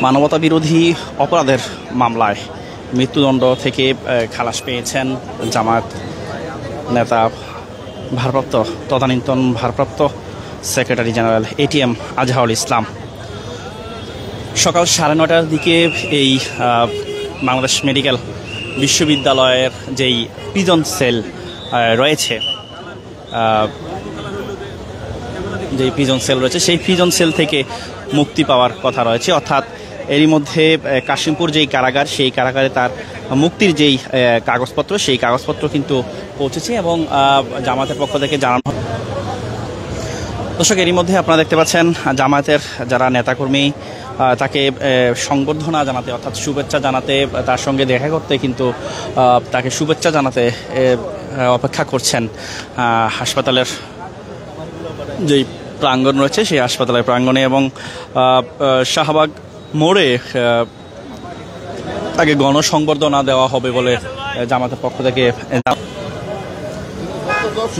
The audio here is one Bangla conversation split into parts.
মানবতা বিরোধী অপরাধের মামলায় মৃত্যুদণ্ড থেকে খালাস পেয়েছেন জামায়াত নেতা তদানীন্তন ভারপ্রাপ্ত secretary general ATM Azharul Islam. সকাল 9:30টার দিকে এই বাংলাদেশ মেডিকেল বিশ্ববিদ্যালয়ের যেই প্রিজন সেল রয়েছে সেই প্রিজন সেল থেকে মুক্তি পাওয়ার কথা রয়েছে, অর্থাৎ এরই মধ্যে কাশিমপুর যেই কারাগার, সেই কারাগারে তার মুক্তির যেই কাগজপত্র, সেই কাগজপত্র কিন্তু পৌঁছেছে এবং জামায়াতের পক্ষ থেকে জানানো। দর্শক, এরই মধ্যে আপনারা দেখতে পাচ্ছেন জামায়াতের যারা নেতাকর্মী তাকে সংবর্ধনা জানাতে, অর্থাৎ শুভেচ্ছা জানাতে, তার সঙ্গে দেখা করতে কিন্তু তাকে শুভেচ্ছা জানাতে অপেক্ষা করছেন হাসপাতালের যেই প্রাঙ্গণ রয়েছে সেই হাসপাতালের প্রাঙ্গণে, এবং শাহবাগ মোড়ে তাকে গণসংবর্ধনা দেওয়া হবে বলে জামাতের পক্ষ থেকে।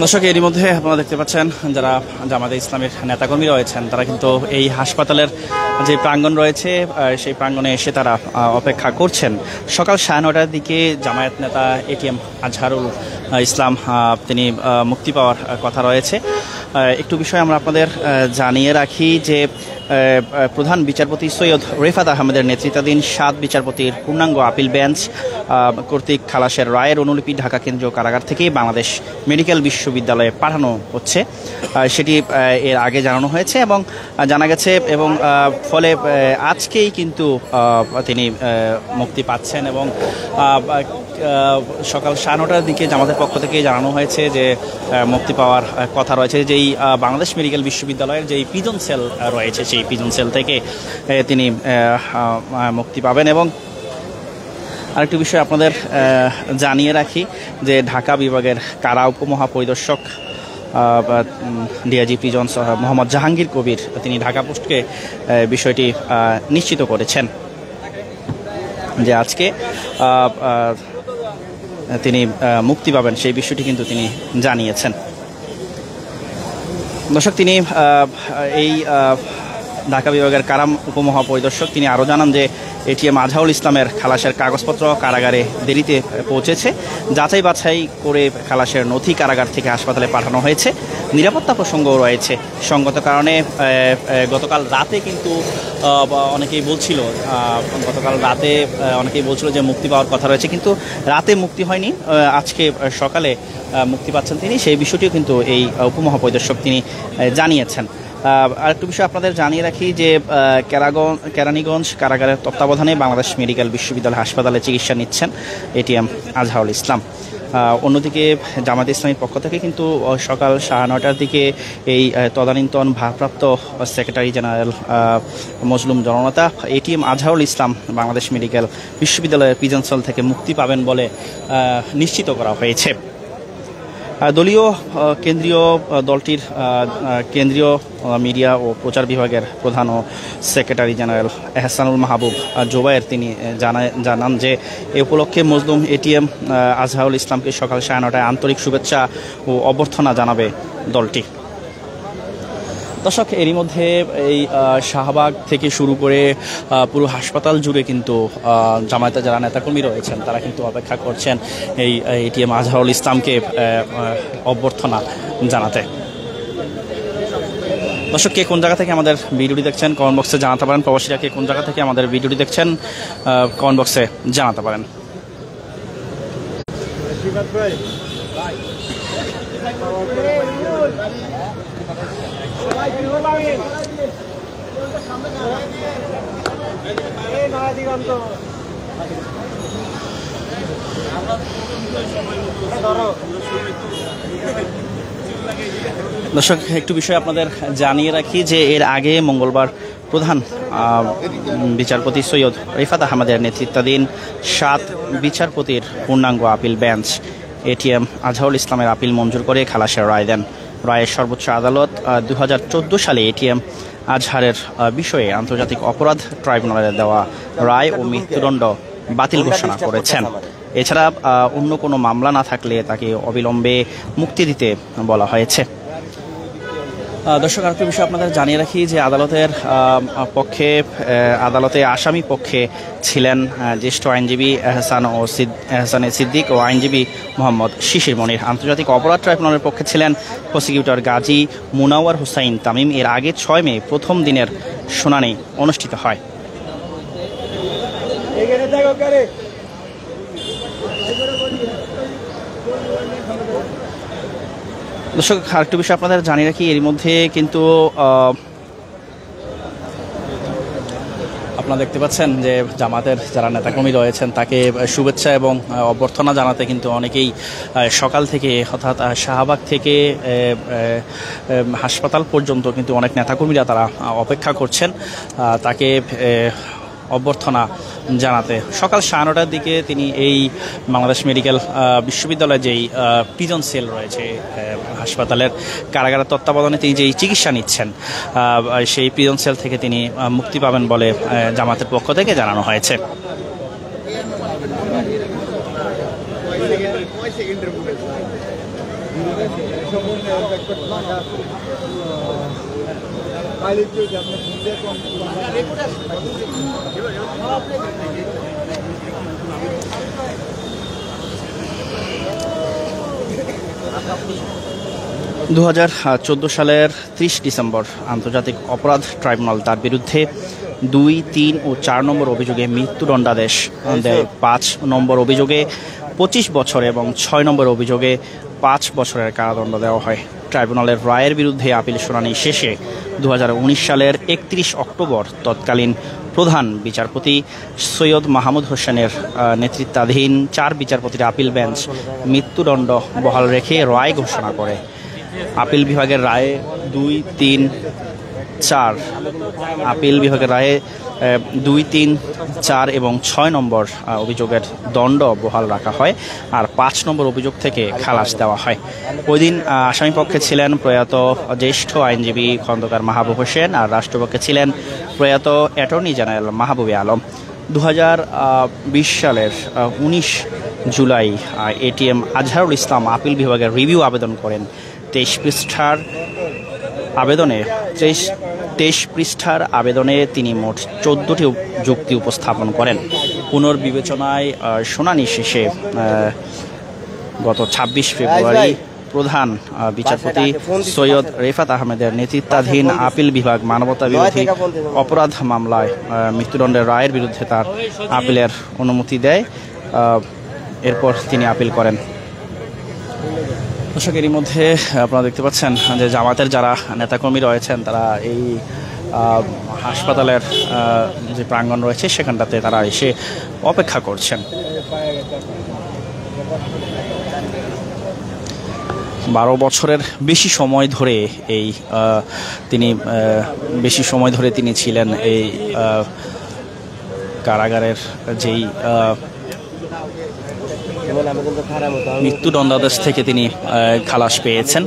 দর্শক, এরই মধ্যে আপনারা দেখতে পাচ্ছেন যারা জামায়াতে ইসলামের নেতাকর্মী রয়েছেন তারা কিন্তু এই হাসপাতালের যে প্রাঙ্গণ রয়েছে সেই প্রাঙ্গণে এসে তারা অপেক্ষা করছেন। সকাল 9:30টার দিকে জামায়াত নেতা এটিএম আজহারুল ইসলাম তিনি মুক্তি পাওয়ার কথা রয়েছে। একটু বিষয় আমরা আপনাদের জানিয়ে রাখি যে প্রধান বিচারপতি সৈয়দ রেফাত আহমেদের নেতৃত্বাধীন 7 বিচারপতির পূর্ণাঙ্গ আপিল বেঞ্চ কর্তৃক খালাসের রায়ের অনুলিপি ঢাকা কেন্দ্রীয় কারাগার থেকে বাংলাদেশ মেডিকেল বিশ্ববিদ্যালয়ে পাঠানো হচ্ছে, সেটি এর আগে জানানো হয়েছে এবং জানা গেছে, এবং ফলে আজকেই কিন্তু তিনি মুক্তি পাচ্ছেন। এবং সকাল 9:30টার দিকে জামাতের পক্ষ থেকে জানানো হয়েছে যে মুক্তি পাওয়ার কথা রয়েছে, যেই বাংলাদেশ মেডিকেল বিশ্ববিদ্যালয়ের যেই প্রিজন সেল রয়েছে সেই প্রিজন সেল থেকে তিনি মুক্তি পাবেন। এবং আরেকটি বিষয় আপনাদের জানিয়ে রাখি যে ঢাকা বিভাগের কারা উপমহাপরিদর্শক ডিআইজি প্রিজন মোহাম্মদ জাহাঙ্গীর কবির তিনি ঢাকা পোস্টকে বিষয়টি নিশ্চিত করেছেন যে আজকে তিনি মুক্তি পাবেন, সেই বিষয়টি কিন্তু তিনি জানিয়েছেন। দর্শক, তিনি এই ঢাকা বিভাগের কারা উপমহাপরিদর্শক তিনি আরও জানান যে এটিএম আজহারুল ইসলামের খালাসের কাগজপত্র কারাগারে দেরিতে পৌঁছেছে। যাচাই বাছাই করে খালাসের নথি কারাগার থেকে হাসপাতালে পাঠানো হয়েছে। নিরাপত্তা প্রসঙ্গও রয়েছে। সঙ্গত কারণে গতকাল রাতে কিন্তু অনেকেই বলছিল যে মুক্তি পাওয়ার কথা রয়েছে, কিন্তু রাতে মুক্তি হয়নি, আজকে সকালে মুক্তি পাচ্ছেন তিনি, সেই বিষয়টিও কিন্তু এই উপমহাপরিদর্শক তিনি জানিয়েছেন। আরেকটু বিষয় আপনাদের জানিয়ে রাখি যে কেরানীগঞ্জ কারাগারের তত্ত্বাবধানে বাংলাদেশ মেডিকেল বিশ্ববিদ্যালয় হাসপাতালে চিকিৎসা নিচ্ছেন এটিএম আজহারুল ইসলাম। অন্যদিকে জামায়াতে ইসলামীর পক্ষ থেকে কিন্তু সকাল 9:30টার দিকে এই তদানীন্তন ভারপ্রাপ্ত সেক্রেটারি জেনারেল মজলুম জননেতা এটিএম আজহারুল ইসলাম বাংলাদেশ মেডিকেল বিশ্ববিদ্যালয়ের প্রিজন সেল থেকে মুক্তি পাবেন বলে নিশ্চিত করা হয়েছে। দলীয় দলটির কেন্দ্রীয় মিডিয়া ও প্রচার বিভাগের প্রধান ও সেক্রেটারি জেনারেল এহসানুল মাহবুব জোবায়ের তিনি জানান যে এ উপলক্ষে মজলুম এটিএম আজহারুল ইসলামকে সকাল 9:30টায় আন্তরিক শুভেচ্ছা ও অভ্যর্থনা জানাবে দলটি। দর্শক, এরই মধ্যে এই শাহবাগ থেকে শুরু করে পুরো হাসপাতাল জুড়ে কিন্তু জামায়াতের যারা নেতাকর্মী রয়েছেন তারা কিন্তু অপেক্ষা করছেন এই এটিএম আজহারুল ইসলামকে অভ্যর্থনা জানাতে। দর্শক, কে কোন জায়গা থেকে আমাদের ভিডিওটি দেখছেন কমেন্ট বক্সে জানাতে পারেন। প্রবাসীরা কে কোন জায়গা থেকে আমাদের ভিডিওটি দেখছেন কমেন্ট বক্সে জানাতে পারেন। দর্শক, একটু বিষয় আপনাদের জানিয়ে রাখি যে এর আগে মঙ্গলবার প্রধান বিচারপতি সৈয়দ রেফাত আহমেদের নেতৃত্বাধীন 7 বিচারপতির পূর্ণাঙ্গ আপিল বেঞ্চ এটিএম আজহারুল ইসলামের আপিল মঞ্জুর করে খালাসের রায় দেন। রায়ের সর্বোচ্চ আদালত 2014 সালে এটিএম আজহারের বিষয়ে আন্তর্জাতিক অপরাধ ট্রাইব্যুনালের দেওয়া রায় ও মৃত্যুদণ্ড বাতিল ঘোষণা করেছেন। এছাড়া অন্য কোনো মামলা না থাকলে তাকে অবিলম্বে মুক্তি দিতে বলা হয়েছে। দর্শক আরেকটা বিষয় আপনাদের জানিয়ে রাখি যে আদালতের পক্ষে আদালতে আসামি পক্ষে ছিলেন জ্যেষ্ঠ আইনজীবী এহসানে সিদ্দিক ও আইনজীবী মোহাম্মদ শিশির মনির। আন্তর্জাতিক অপরাধ ট্রাইব্যুনালের পক্ষে ছিলেন প্রসিকিউটর গাজী মুনাওয়ার হুসাইন তামিম। এর আগে 6 মে প্রথম দিনের শুনানি অনুষ্ঠিত হয়। দর্শক আরেকটু বিষয় আপনাদের জানিয়ে রাখি, এর মধ্যে কিন্তু আপনারা দেখতে পাচ্ছেন যে জামাতের যারা নেতাকর্মী রয়েছেন তাকে শুভেচ্ছা এবং অভ্যর্থনা জানাতে কিন্তু অনেকেই সকাল থেকে অর্থাৎ শাহবাগ থেকে হাসপাতাল পর্যন্ত কিন্তু অনেক নেতাকর্মীরা তারা অপেক্ষা করছেন তাকে অভ্যর্থনা জানাতে। সকাল 9:30টার দিকে তিনি এই বাংলাদেশ মেডিকেল বিশ্ববিদ্যালয়ে যেই প্রিজন সেল রয়েছে হাসপাতালের কারাগারের তত্ত্বাবধানে তিনি যেই চিকিৎসা নিচ্ছেন সেই প্রিজন সেল থেকে তিনি মুক্তি পাবেন বলে জামাতের পক্ষ থেকে জানানো হয়েছে। (2014) সালের 30 ডিসেম্বর আন্তর্জাতিক অপরাধ ট্রাইব্যুনাল তার বিরুদ্ধে 2, 3 ও 4 নম্বর অভিযোগে মৃত্যুদণ্ডাদেশ দেয়। 5 নম্বর অভিযোগে 25 বছর এবং 6 নম্বর অভিযোগে 5 বছরের কারাদণ্ড দেওয়া হয়। ট্রাইব্যুনালের রায়ের বিরুদ্ধে আপিল শুনানি শেষে 2019 সালের 31 অক্টোবর তৎকালীন প্রধান বিচারপতি সৈয়দ মাহমুদ হোসেনের নেতৃত্বাধীন 4 বিচারপতির আপিল বেঞ্চ মৃত্যুদণ্ড বহাল রেখে রায় ঘোষণা করে। আপিল বিভাগের রায়ে 2, 3, 4 আপিল বিভাগের রায়ে 2, 3, 4 এবং 6 নম্বর অভিযোগের দণ্ড বহাল রাখা হয় আর 5 নম্বর অভিযোগ থেকে খালাস দেওয়া হয়। ওই দিন আসামিপক্ষে ছিলেন প্রয়াত জ্যেষ্ঠ আইনজীবী খন্দকার মাহবুব হোসেন আর রাষ্ট্রপক্ষে ছিলেন প্রয়াত অ্যাটর্নি জেনারেল মাহবুবে আলম। 2020 সালের 19 জুলাই এটিএম আজহারুল ইসলাম আপিল বিভাগের রিভিউ আবেদন করেন। 23 পৃষ্ঠার আবেদনে তিনি মোট 14টি যুক্তি উপস্থাপন করেন। পুনর্বিবেচনায় শুনানি শেষে গত 26 ফেব্রুয়ারি প্রধান বিচারপতি সৈয়দ রেফাত আহমেদের নেতৃত্বাধীন আপিল বিভাগ মানবতা বিরোধী অপরাধ মামলায় মৃত্যুদণ্ডের রায়ের বিরুদ্ধে তার আপিলের অনুমতি দেয়। এরপর তিনি আপিল করেন। দর্শক এরই মধ্যে আপনারা দেখতে পাচ্ছেন যে জামাতের যারা নেতাকর্মী রয়েছেন তারা এই হাসপাতালের যে প্রাঙ্গণ রয়েছে সেখানটাতে তারা এসে অপেক্ষা করছেন। 12 বছরের বেশি সময় ধরে তিনি ছিলেন এই কারাগারের যেই মৃত্যুদণ্ডাদেশ থেকে তিনি খালাস পেয়েছেন।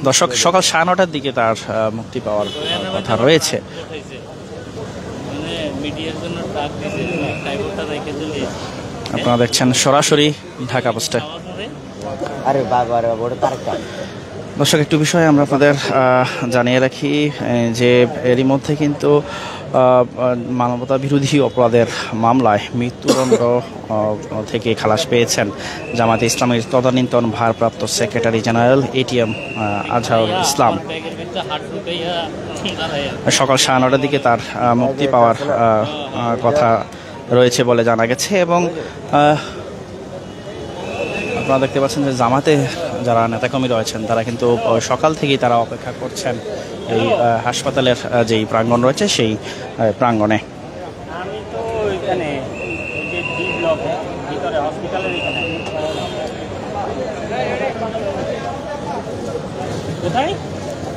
দর্শক সকাল 9:30টার দিকে তার মুক্তি পাওয়ার কথা রয়েছে। আপনারা দেখছেন সরাসরি ঢাকা পোস্টে। দর্শক একটু বিষয়ে আমরা আপনাদের জানিয়ে রাখি যে এরই মধ্যে কিন্তু মানবতা বিরোধী অপরাধের মামলায় মৃত্যুদণ্ড থেকে খালাস পেয়েছেন জামাতে ইসলামের তদানীন্তন ভারপ্রাপ্ত secretary general ATM Azharul Islam. সকাল 9:30টার দিকে তার মুক্তি পাওয়ার কথা রয়েছে বলে জানা গেছে এবং আপনারা দেখতে পাচ্ছেন যে জামাতে যারা নেতাকর্মী রয়েছেন তারা কিন্তু সকাল থেকেই তারা অপেক্ষা করছেন এই হাসপাতালের যেই প্রাঙ্গণ রয়েছে সেই প্রাঙ্গণে।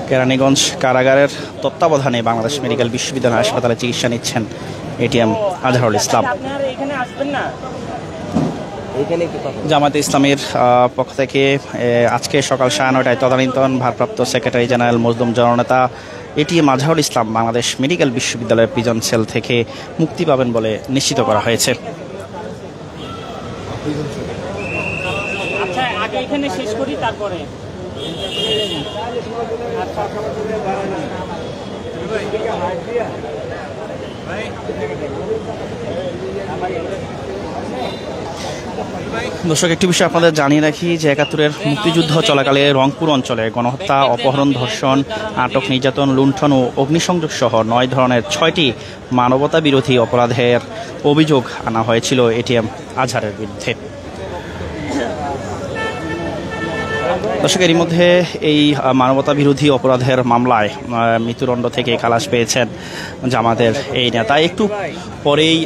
কেরানীগঞ্জ কারাগারের তত্ত্বাবধানে বাংলাদেশ মেডিকেল বিশ্ববিদ্যালয় হাসপাতালে চিকিৎসা নিচ্ছেন এটিএম আজহারুল ইসলাম। জামাতে ইসলামের পক্ষ থেকে আজকে সকাল 9:30টায় তদানীন্তন ভারপ্রাপ্ত সেক্রেটারি জেনারেল মজলুম জননেতা এটিএম আজহারুল ইসলাম বাংলাদেশ মেডিকেল বিশ্ববিদ্যালয়ের প্রিজন সেল থেকে মুক্তি পাবেন বলে নিশ্চিত করা হয়েছে। দর্শক, একটি বিষয় আপনাদের জানিয়ে রাখি যে ৭১-এর মুক্তিযুদ্ধ চলাকালে রংপুর অঞ্চলে গণহত্যা, অপহরণ, ধর্ষণ, আটক, নির্যাতন, লুণ্ঠন ও অগ্নিসংযোগ সহ ৯ ধরনের ৬টি মানবতা বিরোধী অপরাধের অভিযোগ আনা হয়েছিল এটিএম আজহারের বিরুদ্ধে। দর্শক, এরই মধ্যে এই মানবতা বিরোধী অপরাধের মামলায় মৃত্যুদণ্ড থেকে খালাস পেয়েছেন জামাতের এই নেতা। একটু পরেই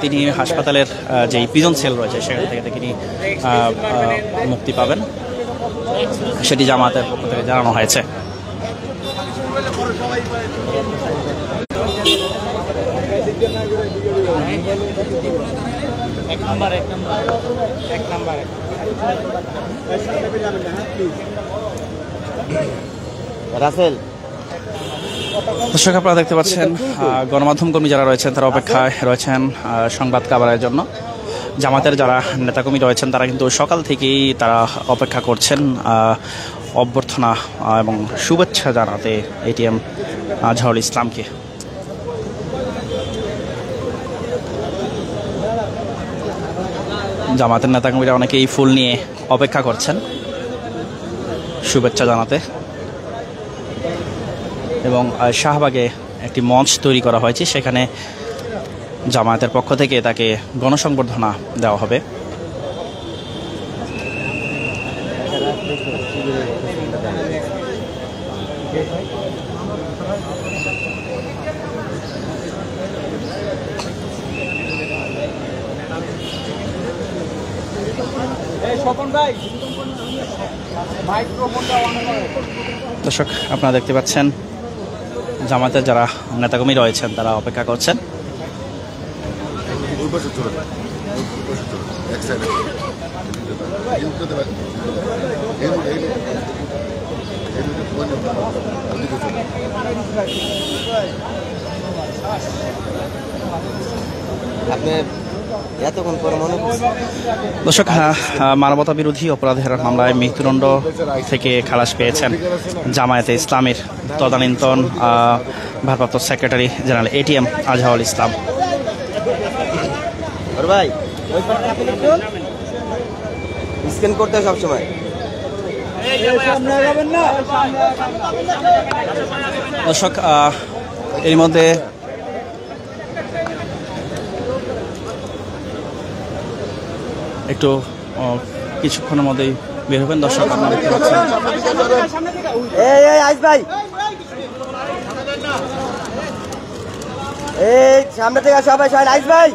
তিনি হাসপাতালের যেই প্রিজন সেল রয়েছে সেখান থেকে তিনি মুক্তি পাবেন, সেটি জামাতের পক্ষ থেকে জানানো হয়েছে। রাসেল, দর্শক, আপনারা দেখতে পাচ্ছেন গণমাধ্যম কর্মী যারা রয়েছেন তারা অপেক্ষায় রয়েছেন সংবাদ কাভারের জন্য। জামাতের যারা নেতাকর্মী রয়েছেন তারা কিন্তু সকাল থেকেই তারা অপেক্ষা করছেন অভ্যর্থনা এবং শুভেচ্ছা জানাতে এটিএম আজহারুল ইসলামকে। জামাতের নেতাকর্মীরা অনেকেই ফুল নিয়ে অপেক্ষা করছেন শুভেচ্ছা জানাতে, এবং শাহবাগে একটি মঞ্চ তৈরি করা হয়েছে, সেখানে জামায়াতের পক্ষ থেকে তাকে গণসংবর্ধনা দেওয়া হবে। দর্শক, আপনারা দেখতে পাচ্ছেন জামাতের যারা নেতাকর্মী রয়েছেন তারা অপেক্ষা করছেন। দর্শক, মানবতা বিরোধী অপরাধের মামলায় মৃত্যুদণ্ড থেকে খালাস পেয়েছেন জামায়াতে ইসলামীর তদানীন্তন ভারপ্রাপ্ত secretary general ATM Azharul Islam. ভাই স্ক্যান করতে সবসময়। দর্শক, এর মধ্যে একটু কিছুক্ষণের মধ্যেই বের হবেন। দর্শক, আপনারা দেখতে পাচ্ছেন সামনে থেকে সবাই আইস ভাই।